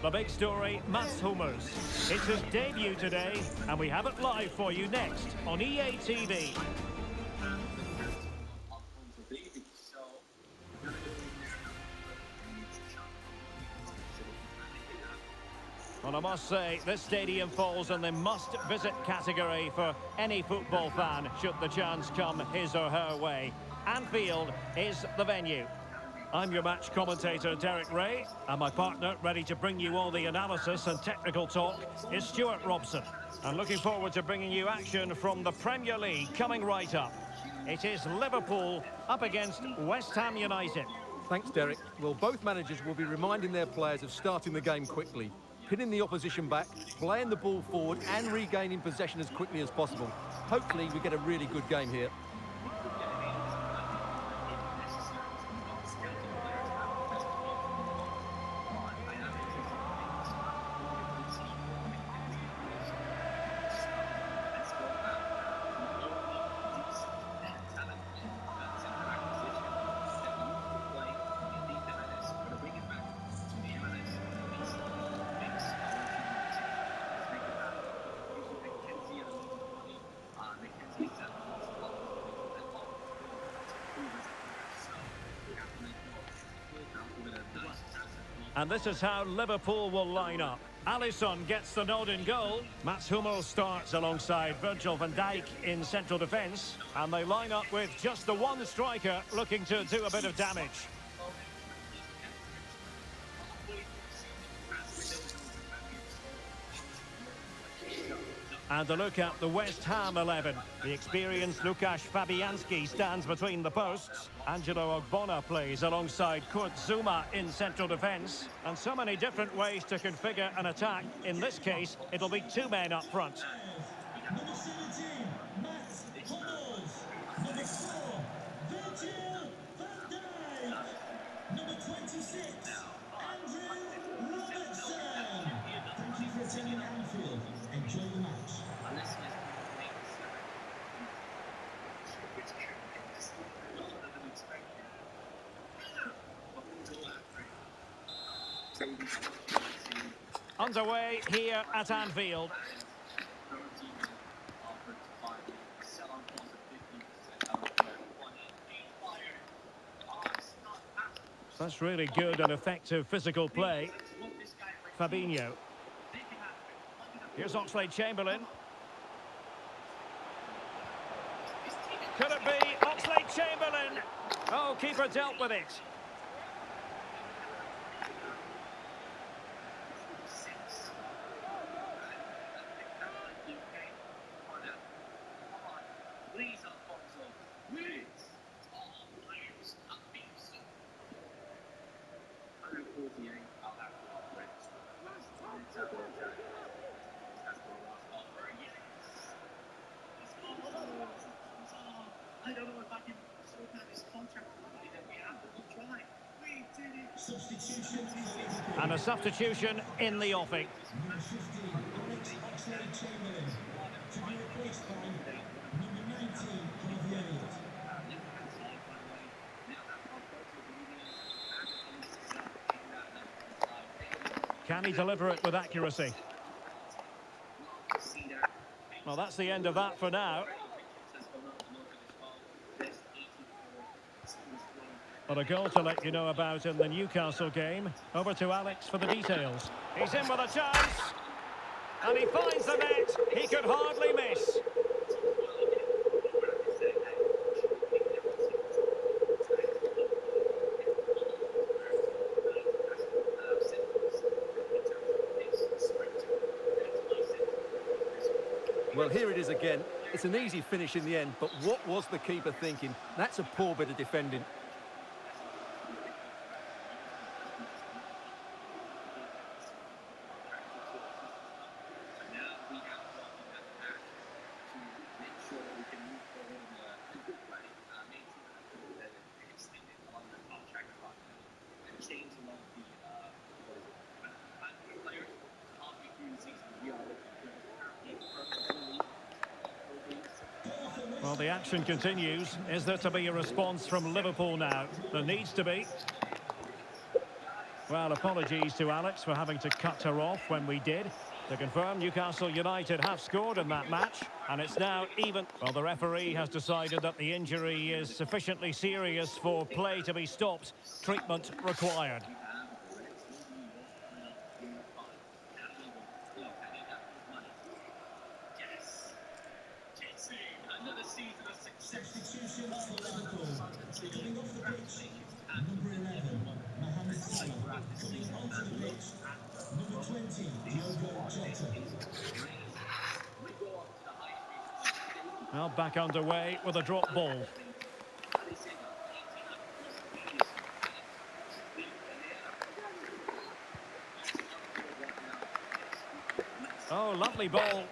the big story, Mats Hummels. It's his debut today, and we have it live for you next on EA TV. Well, I must say, this stadium falls in the must-visit category for any football fan, should the chance come his or her way. Anfield is the venue. I'm your match commentator, Derek Ray, and my partner, ready to bring you all the analysis and technical talk, is Stuart Robson. And looking forward to bringing you action from the Premier League coming right up. It is Liverpool up against West Ham United. Thanks, Derek. Well, both managers will be reminding their players of starting the game quickly, pinning the opposition back, playing the ball forward and regaining possession as quickly as possible. Hopefully we get a really good game here. And this is how Liverpool will line up. Alisson gets the nod in goal. Mats Hummels starts alongside Virgil van Dijk in central defence. And they line up with just the one striker looking to do a bit of damage. And a look at the West Ham 11. The experienced Łukasz Fabianski stands between the posts. Angelo Ogbonna plays alongside Kurt Zuma in central defence. And so many different ways to configure an attack. In this case, it'll be two men up front. Number 17, Mats Hummels. Number 4, Virgil van Dijk. Number 26, Andrew Robertson. Thank you for attending Anfield. Enjoy the match. Underway here at Anfield. That's really good and effective physical play. Fabinho. Here's Oxlade-Chamberlain. Could it be Oxlade-Chamberlain? Oh, keeper dealt with it. I don't know if I can sort out this contract that we have, but we'll try. We did it. Substitution. And a substitution in the offing. Number 50, Alex Oxlade-Chamberlain. To be replaced by number 19, Harvey Elliott. Can he deliver it with accuracy? Well, that's the end of that for now. But a goal to let you know about in the Newcastle game. Over to Alex for the details. He's in with a chance. And he finds the net. He could hardly miss. Well, here it is again. It's an easy finish in the end, but what was the keeper thinking? That's a poor bit of defending. Well, the action continues. Is there to be a response from Liverpool now? There needs to be. Well, apologies to Alex for having to cut her off when we did. To confirm, Newcastle United have scored in that match, and it's now even. Well, the referee has decided that the injury is sufficiently serious for play to be stopped. Treatment required. Substitutions for Liverpool. Coming off the pitch, number 11, Mohamed Salah. Coming onto the pitch, number 20, Diogo Jota. Well, back underway with a drop ball. Oh, lovely ball.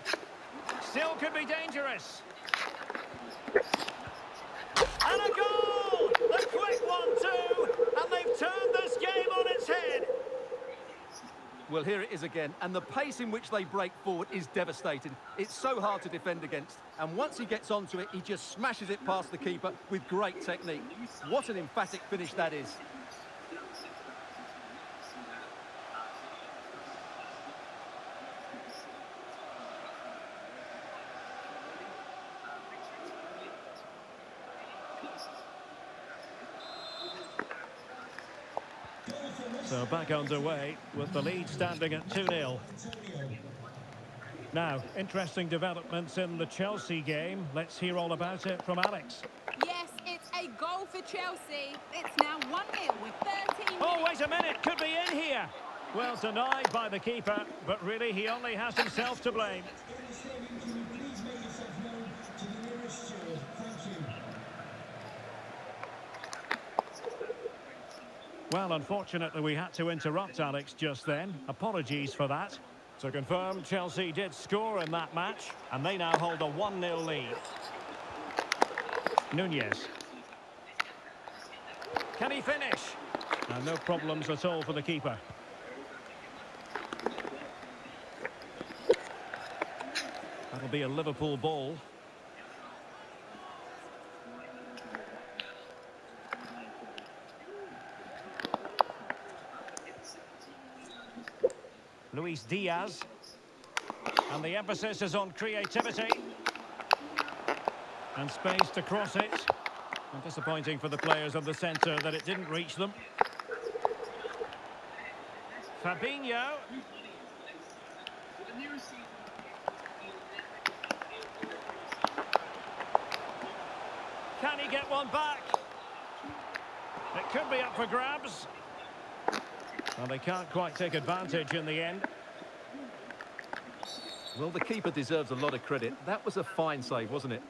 Still could be dangerous. And a goal! The quick 1-2, and they've turned this game on its head. Well, here it is again, and the pace in which they break forward is devastating. It's so hard to defend against, and once he gets onto it, he just smashes it past the keeper with great technique. What an emphatic finish that is. So back underway with the lead standing at 2-0. Now, interesting developments in the Chelsea game. Let's hear all about it from Alex. Yes, it's a goal for Chelsea. It's now 1-0 with 13 minutes. Oh, wait a minute, could be in here. Well, denied by the keeper, but really he only has himself to blame. In the stadium, can you please make yourself known to the nearest steward? Thank you. Well, unfortunately, we had to interrupt Alex just then. Apologies for that. To confirm, Chelsea did score in that match, and they now hold a 1-0 lead. Nunez. Can he finish? No problems at all for the keeper. That'll be a Liverpool ball. Luis Diaz. And the emphasis is on creativity. And space to cross it. And disappointing for the players of the centre that it didn't reach them. Fabinho. Can he get one back? It could be up for grabs. Well, they can't quite take advantage in the end. Well, the keeper deserves a lot of credit. That was a fine save, wasn't it?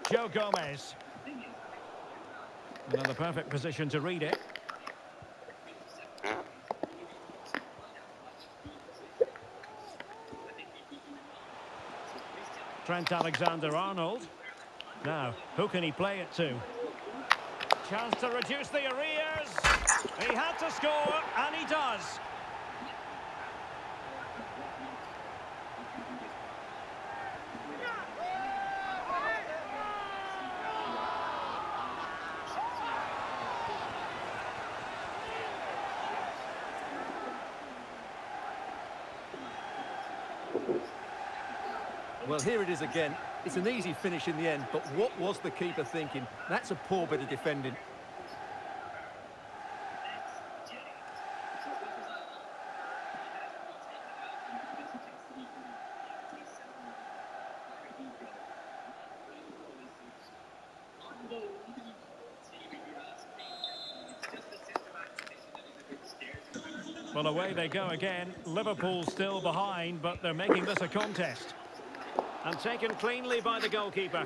Joe Gomez. Another perfect position to read it. Trent Alexander-Arnold. Now, who can he play it to? Chance to reduce the arrears. He had to score, and he does. Well, here it is again. It's an easy finish in the end, but what was the keeper thinking? That's a poor bit of defending. Well, away they go again. Liverpool still behind, but they're making this a contest. And taken cleanly by the goalkeeper.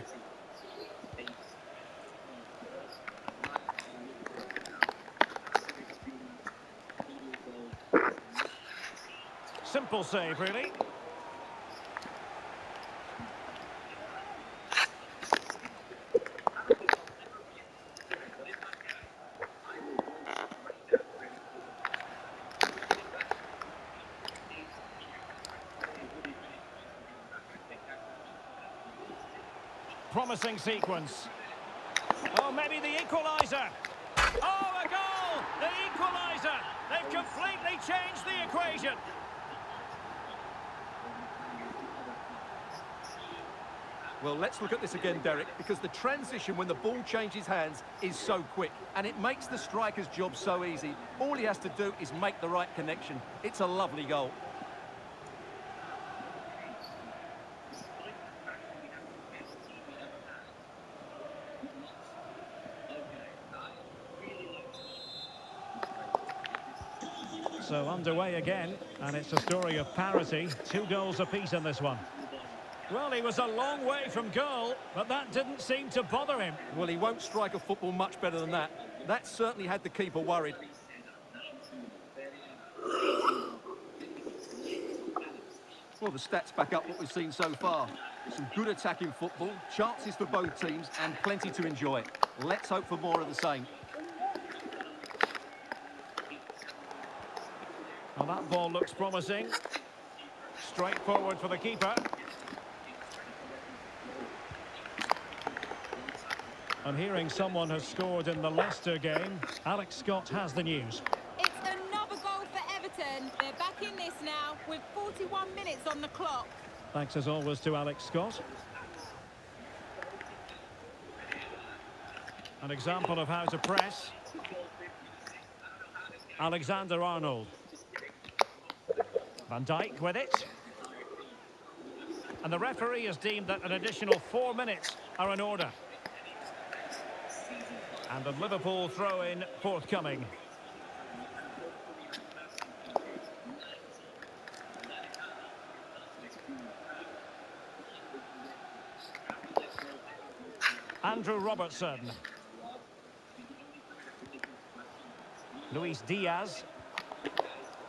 simple save, really. Promising sequence. Oh, maybe the equaliser. Oh, a goal! The equaliser! They've completely changed the equation. Well, let's look at this again, Derek, because the transition when the ball changes hands is so quick, and it makes the striker's job so easy. All he has to do is make the right connection. It's a lovely goal. So underway again, and it's a story of parity. 2 goals apiece in this one. Well, he was a long way from goal, but that didn't seem to bother him. Well, he won't strike a football much better than that. That certainly had the keeper worried. Well, the stats back up what we've seen so far. Some good attacking football, chances for both teams, and plenty to enjoy. Let's hope for more of the same. Well, that ball looks promising. Straight forward for the keeper. And hearing someone has scored in the Leicester game, Alex Scott has the news. It's another goal for Everton. They're back in this now with 41 minutes on the clock. Thanks as always to Alex Scott. An example of how to press. Alexander-Arnold. Van Dijk with it. And the referee has deemed that an additional 4 minutes are in order. And the Liverpool throw-in forthcoming. Andrew Robertson. Luis Diaz.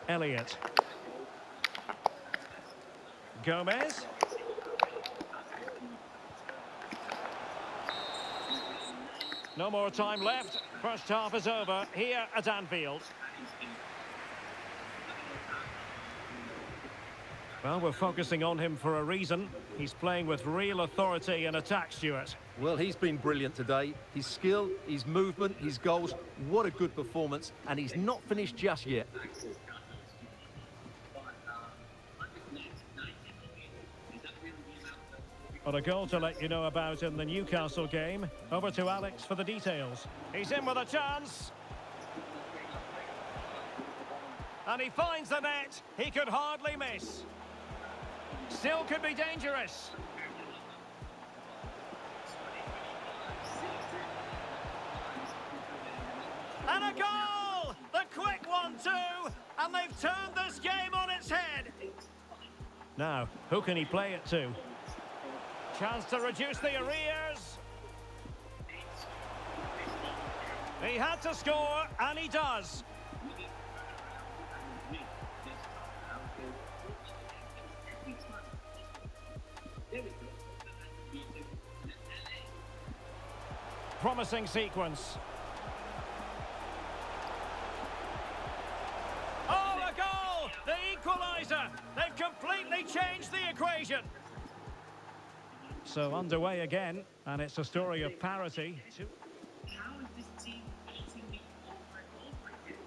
Elliott. Gomez. No more time left. First half is over here at Anfield. Well, we're focusing on him for a reason. He's playing with real authority in attack, Stuart. Well, he's been brilliant today. His skill, his movement, his goals, what a good performance. And he's not finished just yet. But a goal to let you know about in the Newcastle game. Over to Alex for the details. He's in with a chance. And he finds the net. He could hardly miss. Still could be dangerous. And a goal! The quick one too! And they've turned this game on its head. Now, who can he play it to? Chance to reduce the arrears. He had to score, and he does. Promising sequence. Oh, a goal! The equaliser! They've completely changed the equation. So underway again, and it's a story of parity. How is this team beating me over and over again?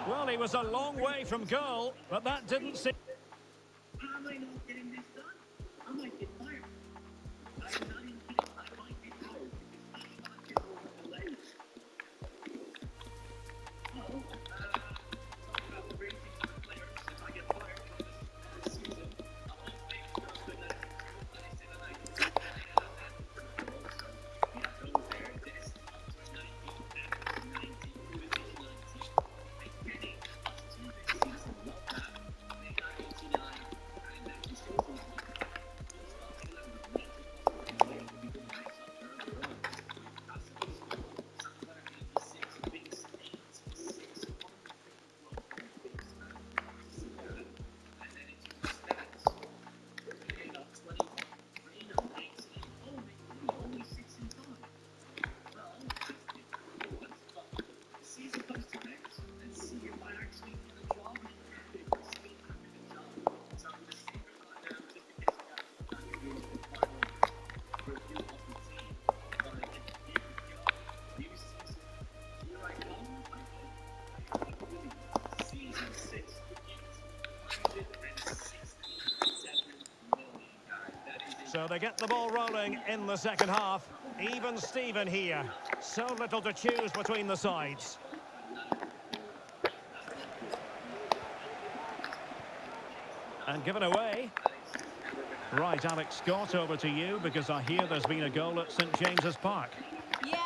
Well, he was a long way from goal, but that didn't seem... How am I not getting this done? I might get fired. I'm not even kidding. I might get fired. I'm not getting over the legs. Oh, talk about the racing players. If I get fired from this season, I'll just make sure that I say that I can do that. Also, we have those there. This 19, 19, 19. Like, getting us to this season, love that. They got So they get the ball rolling in the second half. Even Steven here. So little to choose between the sides. And given away. Right, Alex Scott, over to you, because I hear there's been a goal at St James's Park. Yeah,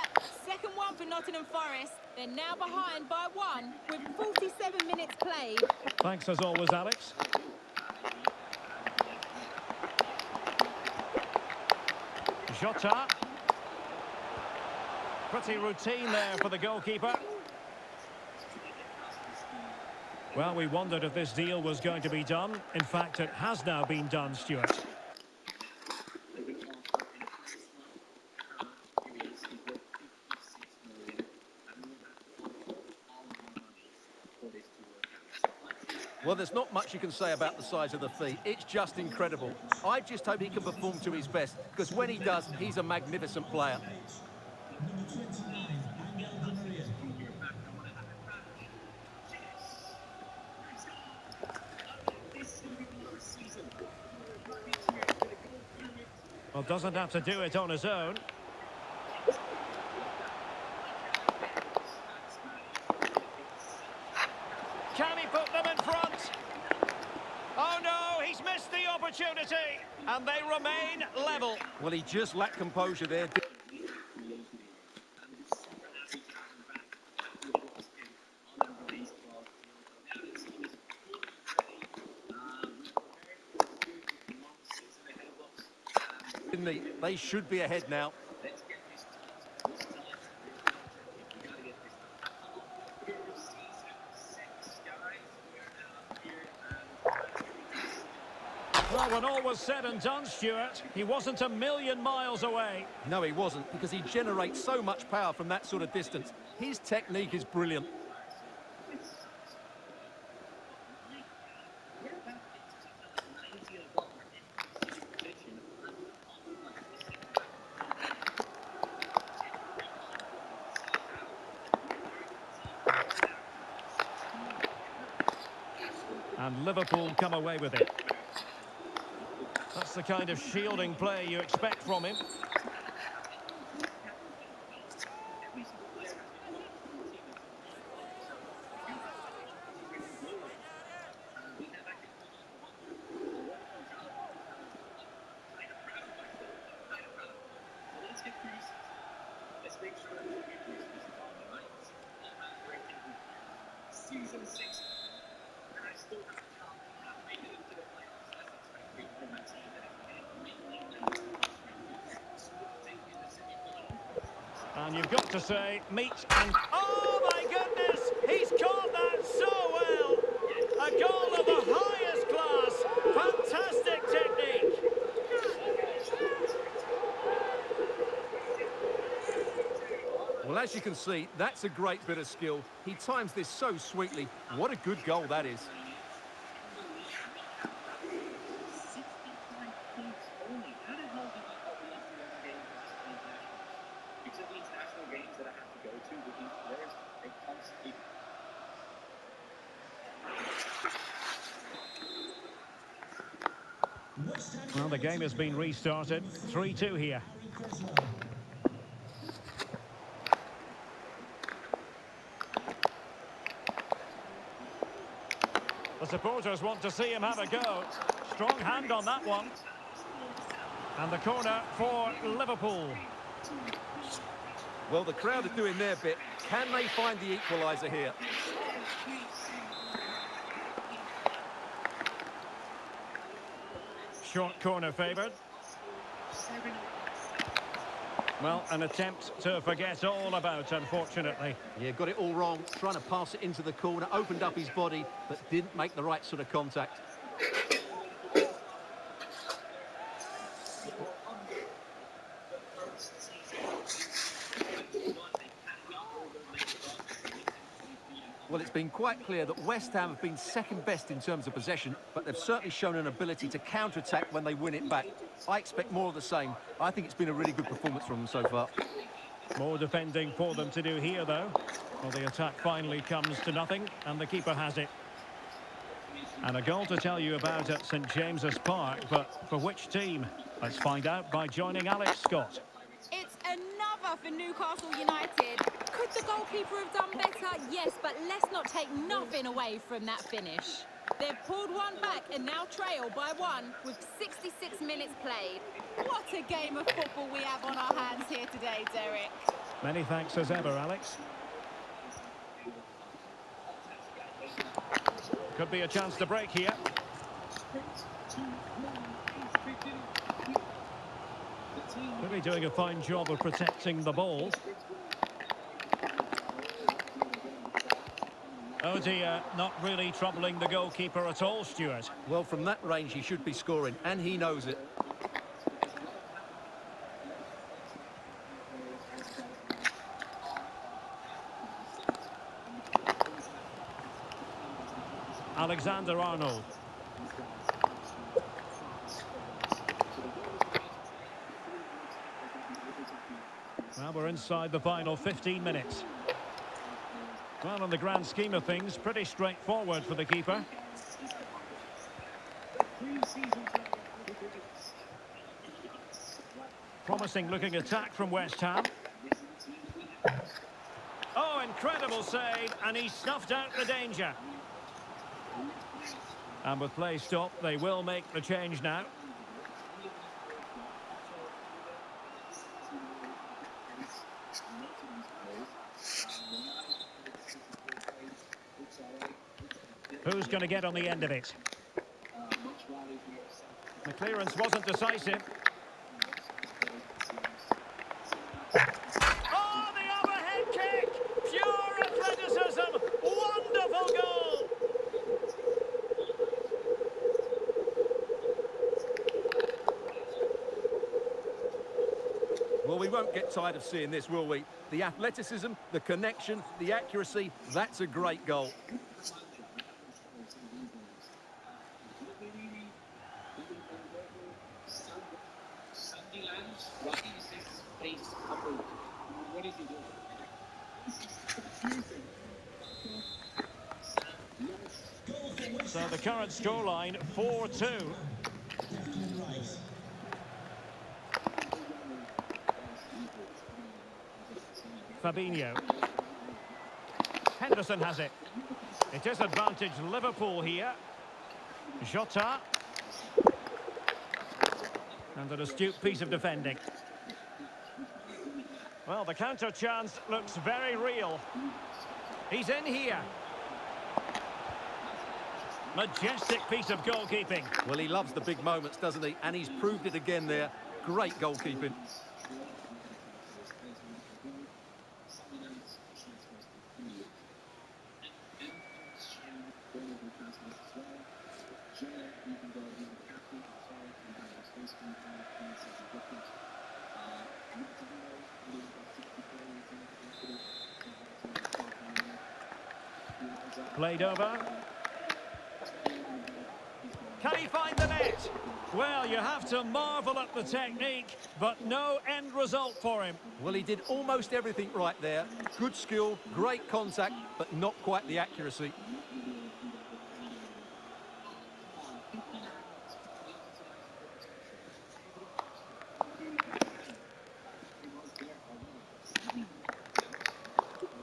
second one for Nottingham Forest. They're now behind by 1 with 47 minutes played. Thanks as always, Alex. Jota. Pretty routine there for the goalkeeper. Well, we wondered if this deal was going to be done. In fact, it has now been done, Stuart. Well, there's not much you can say about the size of the fee. It's just incredible. I just hope he can perform to his best, because when he does, he's a magnificent player. Number 29, Angel Di Maria. Well, doesn't have to do it on his own. Can he put them in front? Oh no, he's missed the opportunity. And they remain level. Well, he just lacked composure there. Didn't he? They should be ahead now. Well, when all was said and done, Stuart, he wasn't a million miles away. No, he wasn't, because he generates so much power from that sort of distance. His technique is brilliant. And Liverpool come away with it. That's the kind of shielding play you expect from him. Season 6, and I still have a chance to make it into the playoffs. That's expected from that team. And you've got to say, meet and... Oh, my goodness! He's caught that so well! A goal of the highest class! Fantastic technique! Well, as you can see, that's a great bit of skill. He times this so sweetly. What a good goal that is. 65 points only. How the hell did he help me after one game international? Because of the international games that I have to go to with these players, they constantly. Well, the game has been restarted. 3-2 here. The supporters want to see him have a go. Strong hand on that one. And the corner for Liverpool. Well, the crowd are doing their bit. Can they find the equaliser here? Short corner favoured. Well, an attempt to forget all about, unfortunately. Yeah, got it all wrong. Trying to pass it into the corner, opened up his body, but didn't make the right sort of contact. Well, it's been quite clear that West Ham have been second best in terms of possession, but they've certainly shown an ability to counter-attack when they win it back. I expect more of the same. I think it's been a really good performance from them so far. More defending for them to do here, though. Well, the attack finally comes to nothing, and the keeper has it. And a goal to tell you about at St James's Park, but for which team? Let's find out by joining Alex Scott. It's another for Newcastle United. Could the goalkeeper have done better? Yes, but let's not take nothing away from that finish. They've pulled one back and now trail by one with 66 minutes played. What a game of football we have on our hands here today, Derek. Many thanks as ever, Alex. Could be a chance to break here. Really doing a fine job of protecting the ball. Oh dear, not really troubling the goalkeeper at all, Stuart. Well, from that range, he should be scoring, and he knows it. Alexander-Arnold. Well, we're inside the final 15 minutes. Well, in the grand scheme of things, pretty straightforward for the keeper. Promising looking attack from West Ham. Oh, incredible save, and he snuffed out the danger. And with play stopped, they will make the change now. Who's going to get on the end of it? The clearance wasn't decisive. Oh, the overhead kick! Pure athleticism! Wonderful goal! Well, we won't get tired of seeing this, will we? The athleticism, the connection, the accuracy, that's a great goal. So the current scoreline, 4-2. Fabinho. Henderson has it. It is advantage Liverpool here. Jota. And an astute piece of defending. Well, the counter chance looks very real. He's in here. Majestic piece of goalkeeping. Well, he loves the big moments, doesn't he? And he's proved it again there. Great goalkeeping. Played over. Can he find the net? Well, you have to marvel at the technique, but no end result for him. Well, he did almost everything right there. Good skill, great contact, but not quite the accuracy.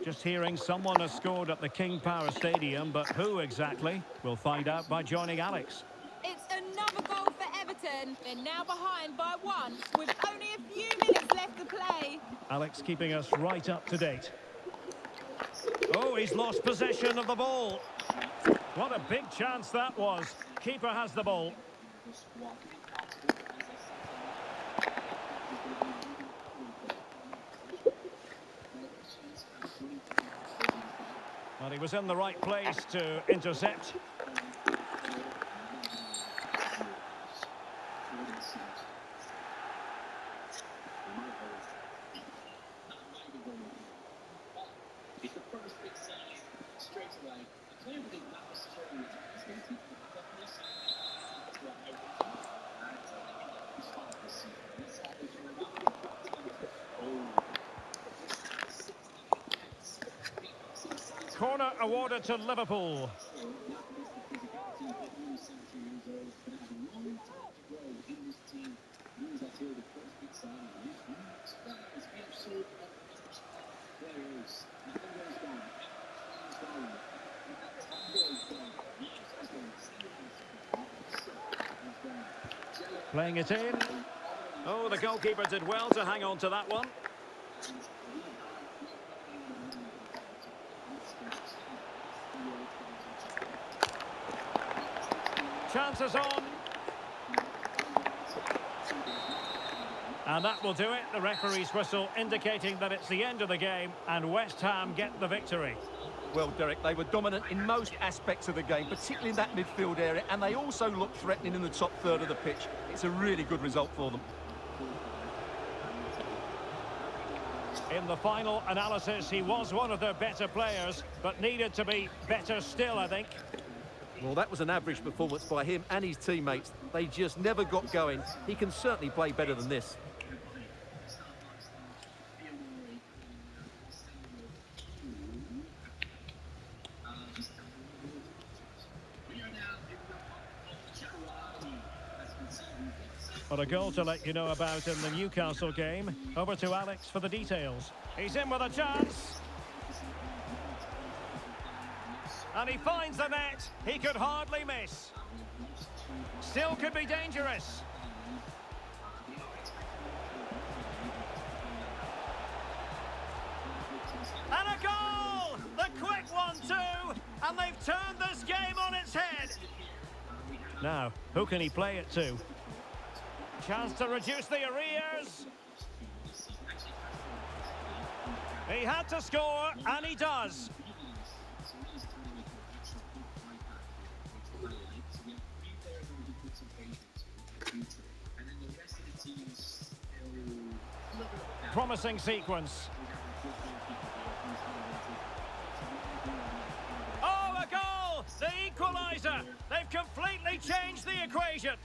Just hearing someone has scored at the King Power Stadium, but who exactly? We'll find out by joining Alex. It's another goal for Everton. They're now behind by one with only a few minutes left to play. Alex keeping us right up to date. Oh, he's lost possession of the ball. What a big chance that was. Keeper has the ball. Well, he was in the right place to intercept. Corner awarded to Liverpool. Playing it in. Oh, the goalkeeper did well to hang on to that one. Chances on. And that will do it. The referee's whistle indicating that it's the end of the game and West Ham get the victory. Well, Derek, they were dominant in most aspects of the game, particularly in that midfield area, and they also looked threatening in the top third of the pitch. It's a really good result for them. In the final analysis, he was one of their better players, but needed to be better still, I think. Well, that was an average performance by him and his teammates. They just never got going. He can certainly play better than this. But a goal to let you know about in the Newcastle game. Over to Alex for the details. He's in with a chance. And he finds the net. He could hardly miss. Still could be dangerous. And a goal! The quick one too! And they've turned this game on its head. Now, who can he play it to? Chance to reduce the arrears. He had to score, and he does. Promising sequence. Oh, a goal! The equaliser! They've completely changed the equation.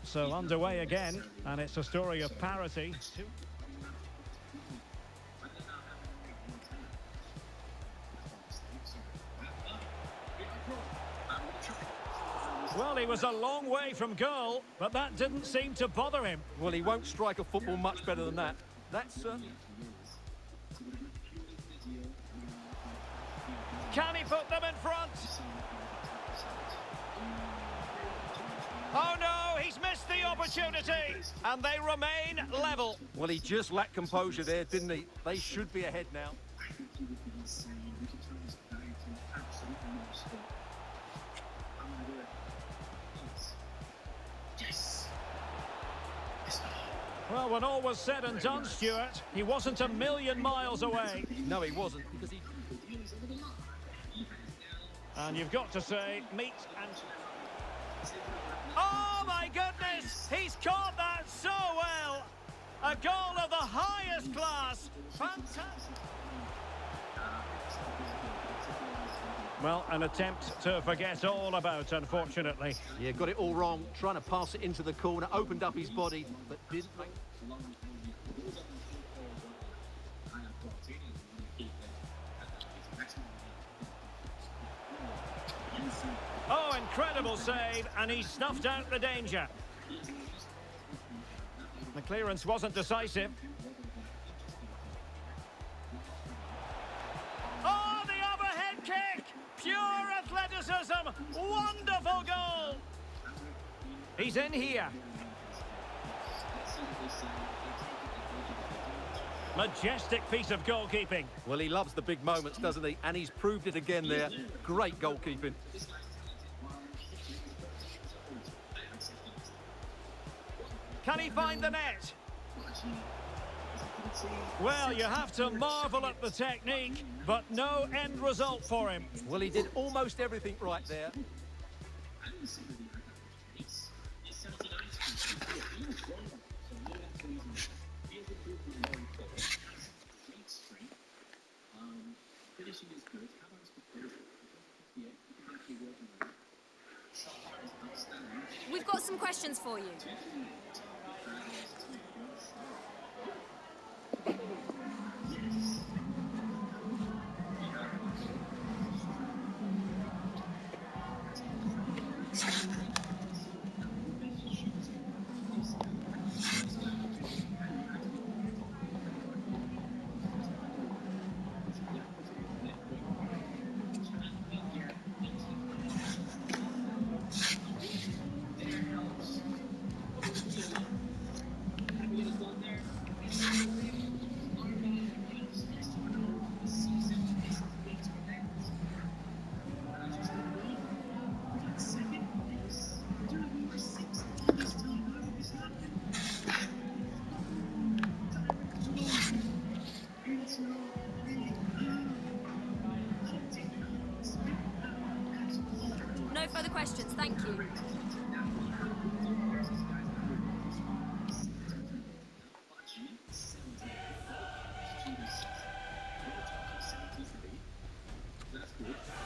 So underway again, and it's a story of parity. Well, he was a long way from goal, but that didn't seem to bother him. Well, he won't strike a football much better than that. That's certainly... Can he put them in front? Oh no, he's missed the opportunity, and they remain level. Well, he just lacked composure there, didn't he? They should be ahead now. Well, when all was said and done, Stuart, he wasn't a million miles away. No, he wasn't, because he... And you've got to say, meet and... Oh, my goodness! He's caught that so well! A goal of the highest class! Fantastic! Well, an attempt to forget all about, unfortunately. Yeah, got it all wrong. Trying to pass it into the corner, opened up his body, but didn't make... Oh, incredible save, and he snuffed out the danger. The clearance wasn't decisive. Oh, the overhead kick! Pure athleticism! Wonderful goal! He's in here. Majestic piece of goalkeeping. Well, he loves the big moments, doesn't he? And he's proved it again there. Great goalkeeping. Can he find the net? Well, you have to marvel at the technique, but no end result for him. Well, he did almost everything right there. We've got some questions for you. questions, thank you. That's good.